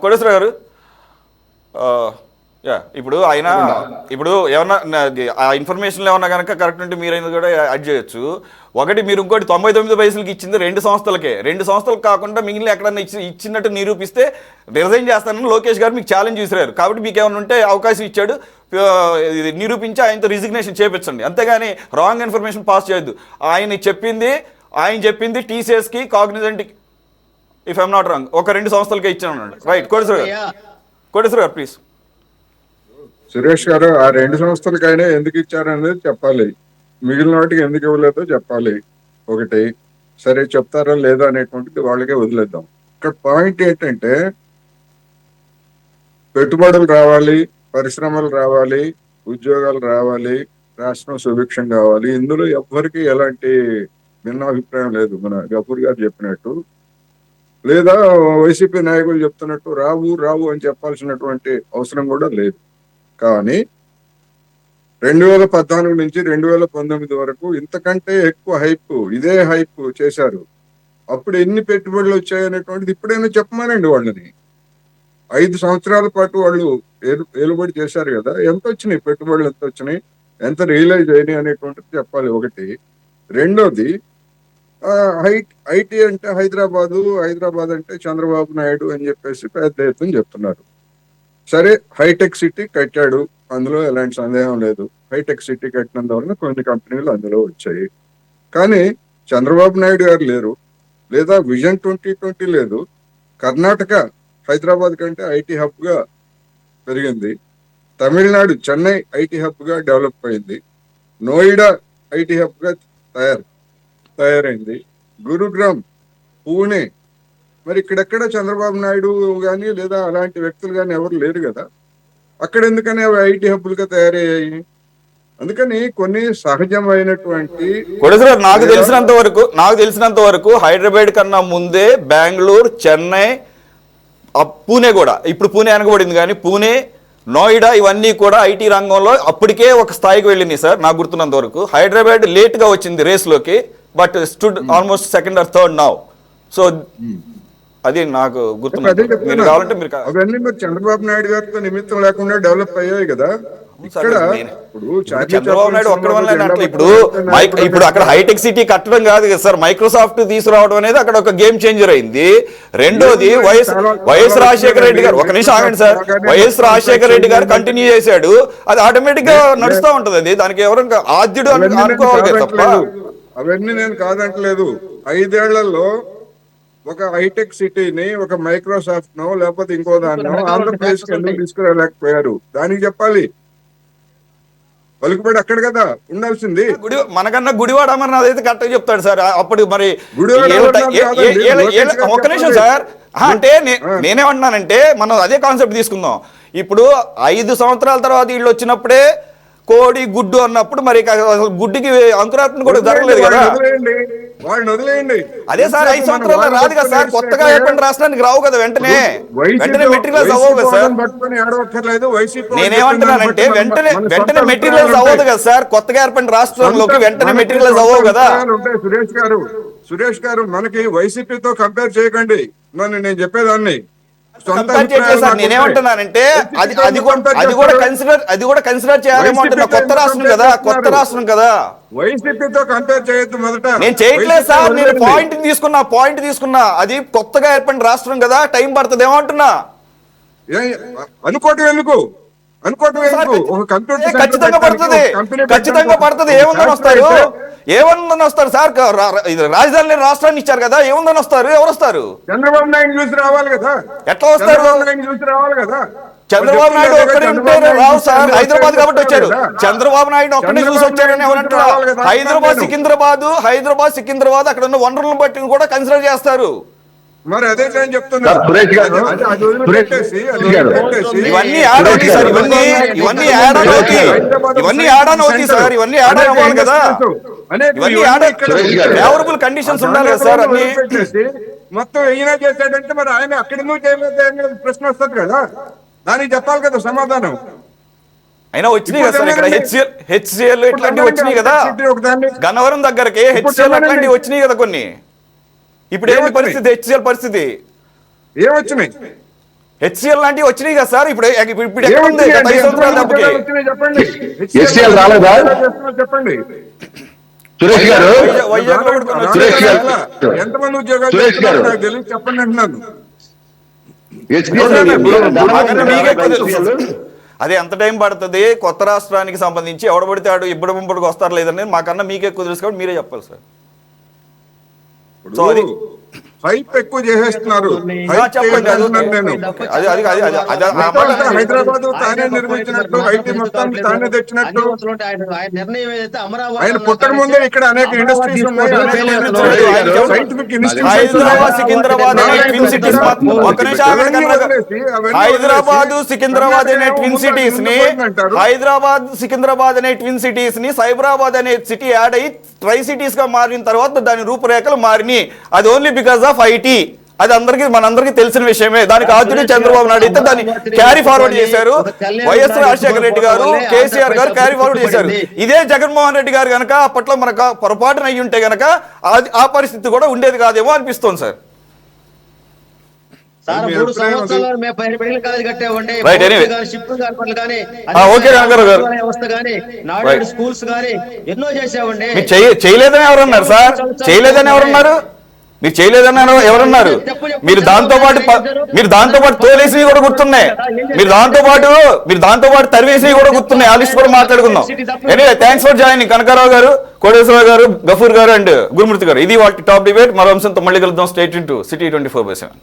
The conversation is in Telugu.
కోటేశ్వర గారు, ఇప్పుడు ఆయన ఇప్పుడు ఏమన్నా ఆ ఇన్ఫర్మేషన్లో ఏమన్నా కనుక కరెక్ట్ ఉంటే మీరైనా కూడా యాడ్ చేయొచ్చు. ఒకటి, మీరు ఇంకోటి 99 పైసలకి ఇచ్చింది 2 సంస్థలకే, 2 సంస్థలకు కాకుండా మిగిలిన ఎక్కడన్నా ఇచ్చినట్టు నిరూపిస్తే రిజైన్ చేస్తానని లోకేష్ గారు మీకు ఛాలెంజ్ విసిరారు. కాబట్టి మీకు ఏమైనా ఉంటే అవకాశం ఇచ్చాడు, నిరూపించి ఆయనతో రిజిగ్నేషన్ చేయించండి. అంతేగాని రాంగ్ ఇన్ఫర్మేషన్ పాస్ చేయొద్దు. ఆయన చెప్పింది టీసీఎస్కి, కాగ్నిజెంట్కి, ఇఫ్ ఐఎమ్ నాట్ రాంగ్, ఒక 2 సంస్థలకే ఇచ్చాను. రైట్ కోటేశ్వర గారు ప్లీజ్. సురేష్ గారు, ఆ 2 సంస్థలకైనా ఎందుకు ఇచ్చారనేది చెప్పాలి, మిగిలిన వాటికి ఎందుకు ఇవ్వలేదో చెప్పాలి. ఒకటి సరే చెప్తారా లేదా అనేటువంటిది వాళ్ళకే వదిలేద్దాం. ఇక్కడ పాయింట్ ఏంటంటే పెట్టుబడులు రావాలి, పరిశ్రమలు రావాలి, ఉద్యోగాలు రావాలి, రాష్ట్రం సుభిక్షం కావాలి. ఇందులో ఎవ్వరికి ఎలాంటి భిన్నాభిప్రాయం లేదు. మన గఫూర్ గారు చెప్పినట్టు, లేదా వైసీపీ నాయకులు చెప్తున్నట్టు రావు అని చెప్పాల్సినటువంటి అవసరం కూడా లేదు. కానీ 2014 నుంచి 2019 వరకు ఇంతకంటే ఎక్కువ ఇదే హైప్ చేశారు. అప్పుడు ఎన్ని పెట్టుబడులు వచ్చాయనేటువంటిది ఇప్పుడైనా చెప్పమానండి వాళ్ళని. 5 సంవత్సరాల పాటు వాళ్ళు ఏలుబడి చేశారు కదా, ఎంత వచ్చినాయి పెట్టుబడులు, ఎంత వచ్చినాయి, ఎంత రియలైజ్ అయినాయి అనేటువంటిది చెప్పాలి. ఒకటి. రెండోది, ఐటీ అంటే హైదరాబాద్ అంటే చంద్రబాబు నాయుడు అని చెప్పేసి పెద్ద ఎత్తున చెప్తున్నారు. సరే, హైటెక్ సిటీ కట్టాడు, అందులో ఎలాంటి సందేహం లేదు. హైటెక్ సిటీ కట్టినందువలన కొన్ని కంపెనీలు అందులో వచ్చాయి. కానీ చంద్రబాబు నాయుడు గారు లేరు, లేదా విజన్ 2020 లేదు. కర్ణాటక హైదరాబాద్ కంటే ఐటీ హబ్ గా పెరిగింది. తమిళనాడు చెన్నై ఐటీ హబ్ గా డెవలప్ అయింది. నోయిడా ఐటీ హబ్ గా తయారైంది. గురుగ్రామ్, పూణే. మరి ఇక్కడెక్కడ చంద్రబాబు నాయుడు కానీ లేదా అలాంటి వ్యక్తులు కానీ ఎవరు లేరు కదా. అక్కడ ఎందుకని అవి ఐటీ హబ్బులుగా తయారయ్యాయి? అందుకని కొన్ని సహజమైనటువంటి నాకు తెలిసినంత వరకు హైదరాబాద్ కన్నా ముందే బెంగళూరు, చెన్నై, పూణే కూడా, ఇప్పుడు పూణే వెనకబడింది కానీ పూణే, నోయిడా ఇవన్నీ కూడా ఐటీ రంగంలో అప్పటికే ఒక స్థాయికి వెళ్ళింది సార్. నాకు గుర్తున్నంత వరకు హైదరాబాద్ లేట్గా వచ్చింది రేస్లోకి, but stood almost second or third now. So అది నాకు గుర్తున్నది. కావాలంటే మీరు అవన్నీ మరి చంద్రబాబు నాయుడు గారితో నిమిత్తం లేకుండా డెవలప్ అయ్యాయి కదా. చంద్రబాబు నాయుడు ఒక్కడి వల్ల అంటే ఇప్పుడు అక్కడ హైటెక్ సిటీ కట్టడం కాదు కదా సార్, మైక్రోసాఫ్ట్ తీసుకురావడం అనేది అక్కడ ఒక గేమ్ చేంజర్ అయింది. రెండోది, వైఎస్ రాజశేఖర రెడ్డి గారు, ఒక నిమిషం ఆగండి సార్, వైఎస్ రాజశేఖర రెడ్డి గారు కంటిన్యూ చేశాడు, అది ఆటోమేటిక్ గా నడుస్తూ ఉంటది. అది దానికి ఎవరు ఆద్యుడు అనుకోవాలి తప్ప. అవన్నీ నేను కాదంటలేదు. 5 ఏళ్లలో ఒక హైటెక్ సిటీని, ఒక మైక్రోసాఫ్ట్ నో లేకపోతే ఇంకో దాన్నో ఆంధ్రప్రదేశ్ కి ఎందుకు తీసుకురాలేకపోయారు? దానికి చెప్పాలి. పలుకుబడి అక్కడ కదా ఉండాల్సింది. మనకన్నా గుడివాడ అమర్నాథ్ అయితే కరెక్ట్గా చెప్తాడు సార్. అప్పుడు మరి ఒక్క నిమిషం సార్, అంటే నేనేమంటున్నానంటే మనం అదే కాన్సెప్ట్ తీసుకుందాం. ఇప్పుడు 5 సంవత్సరాల తర్వాత వీళ్ళు వచ్చినప్పుడే కోడి గుడ్డు అన్నప్పుడు మరి గుడ్డికి అంకురార్పణ కూడా జరగలేదు కదా. వాళ్ళని వదిలేయండి. అదే సార్, 5 సంవత్సరాల్లో రాదు కదా సార్, కొత్తగా ఏర్పడిన రాష్ట్రానికి రావు కదా వెంటనే మెటీరియల్స్ అవ్వవు కదా సార్. నేనేమంటున్నానంటే వెంటనే మెటీరియల్స్ అవ్వదు కదా సార్, కొత్తగా ఏర్పడిన రాష్ట్రంలోకి వెంటనే మెటీరియల్స్ అవ్వవు కదా. సురేష్ గారు, మనకి వైసీపీతో కంపేర్ చేయకండి. నేను చెప్పేదాన్ని నేనేమంటున్నానంటే అది కూడా కన్సిడర్ చేయాలేమో అంటున్నా. కొత్త రాష్ట్రం కదా, వైసీపీతో కంపేర్ చేయొద్దు. మొదట నేను చేయట్లేదు సార్, నేను పాయింట్ తీసుకున్నా. అది కొత్తగా ఏర్పడిన రాష్ట్రం కదా, టైం పడుతుంది ఏమంటున్నా. అనుకోవటం ఎందుకు? ఖచ్చితంగా పడుతుంది. ఏముందని వస్తారు సార్, రాజధాని రాష్ట్రాన్ని ఇచ్చారు కదా, ఏముందని వస్తారు? ఎవరు వస్తారు? చంద్రబాబు నాయుడు చూసి రావాలి కదా. ఎట్లా వస్తారు? చూసి రావాలి కదా. చంద్రబాబు నాయుడు ఒక్కడే ఉంటే రావు సార్, హైదరాబాద్ కాబట్టి వచ్చారు. చంద్రబాబు నాయుడు ఒక్కడే చూసి వచ్చారని ఎవరంటారు? హైదరాబాద్ సికింద్రాబాద్ అక్కడ ఉన్న వనరులను బట్టి కూడా కన్సిడర్ చేస్తారు. మరి అదే చెప్తున్నా. ఇవన్నీ యాడ్ అవుతాయి సార్, ఇవన్నీ యాడ్ అవుతాయి సార్, ఇవన్నీ యాడ్ అవ్వాలి కదా. ఫేవరబుల్ కండిషన్స్ ఉండాలి కదా సార్. అన్ని మొత్తం ఈయన చేశాడంటే మరి ఆయన అక్కడ ఎందుకు చేయలేదు ప్రశ్న వస్తుంది కదా. దానికి చెప్పాలి కదా సమాధానం. అయినా వచ్చినాయి కదా సార్, ఇక్కడ హెచ్సిఎల్ ఇట్లాంటివి వచ్చినాయి కదా, గన్నవరం దగ్గరకి హెచ్సిఎల్ అట్లాంటివి వచ్చినాయి కదా కొన్ని. ఇప్పుడు ఏమి పరిస్థితి, హెచ్సిఎల్ పరిస్థితి ఏమొచ్చినాయి? హెచ్సిఎల్ లాంటివి వచ్చినాయి కదా సార్. ఇప్పుడు ఇప్పుడు ఎక్కడ ఉంది ఏమొచ్చినాయి గత 5 సంవత్సరాల ఎంతమంది దెబ్బకి? ఉద్యోగాలు వచ్చినాయి చెప్పండి. HCL రాలేదా? చెప్పండి. సురేష్ గారు, వైజాగ్ లో కూడా కొన్ని సురేష్ వచ్చినాయి గారు, కదా. ఎంతమంది ఉద్యోగాలు సురేష్ గారు. చేస్తున్నారో నాకు తెలియదు, చెప్పండి అంటున్నాను. మాకన్నా మీకే తెలుసు. అది ఎంత టైం పడుతుంది, కొత్త రాష్ట్రానికి సంబంధించి ఎవడబడితే ఆడు ఇబ్బడి ముంబడికి వస్తారు లేదని మాకన్నా మీకే ఎక్కువ తెలుసు కాబట్టి మీరే చెప్పాలి సార్. సో అది హైప్ ఎక్కువ చేసేస్తున్నారు. చెప్పండి. హైదరాబాద్ తానే నిర్మించినట్టు, ఐటీ మొత్తాన్ని తానే తెచ్చినట్టు. ఆయన పుట్టక ముందే ఇక్కడ అనేక ఇండస్ట్రీస్ ఉన్నాయి, సైంటిఫిక్ హైదరాబాద్ సికింద్రాబాద్ అనే ట్విన్ సిటీస్ ఒక నిమిషం ఆగండి కనకరావు గారు. హైదరాబాద్ సికింద్రాబాద్ అనే ట్విన్ సిటీస్ ని ట్విన్ సిటీస్ ని సైబరాబాద్ అనే సిటీ యాడ్ అయ్యి ట్రై సిటీస్ గా మారిన తర్వాత దాని రూపురేఖలు మారినాయి. అది ఓన్లీ బికాస్ ఆఫ్ ఐటీ. అది మనందరికీ తెలిసిన విషయమే. దానికి ఆర్జుని చంద్రబాబు నాయుడు అయితే దాన్ని క్యారీ ఫార్వర్డ్ చేశారు. వైఎస్ రాజశేఖర రెడ్డి గారు, కేసీఆర్ గారు క్యారీ ఫార్వర్డ్ చేశారు. ఇదే జగన్మోహన్ రెడ్డి గారు గనక అప్పట్లో మనకు పొరపాటున అయ్యి ఉంటే గనక ఆ పరిస్థితి కూడా ఉండేది కాదేమో అనిపిస్తోంది సార్. ఓకే కనకరావు గారు, స్కూల్స్ కానీ ఎన్నో చేసామండి. చేయలేదని ఎవరన్నారు సార్? చేయలేదని ఎవరన్నారు? మీరు చేయలేదని ఎవరన్నారు? మీరు దాంతో పాటు తోలేసినవి కూడా గుర్తున్నాయి. మీరు దాంతో పాటు తరివేసినవి కూడా గుర్తున్నాయి. ఆ లిస్ట్ కూడా మాట్లాడుకుందాం. Anyway, thanks for joining Kanakarao గారు, కోటేశ్వరరావు గారు, గఫూర్ గారు అండ్ గురుమూర్తి గారు. ఇది వాటి టాప్ డిబేట్. మరో అంశంతో మళ్ళీ కలుద్దాం. State into city 24/7.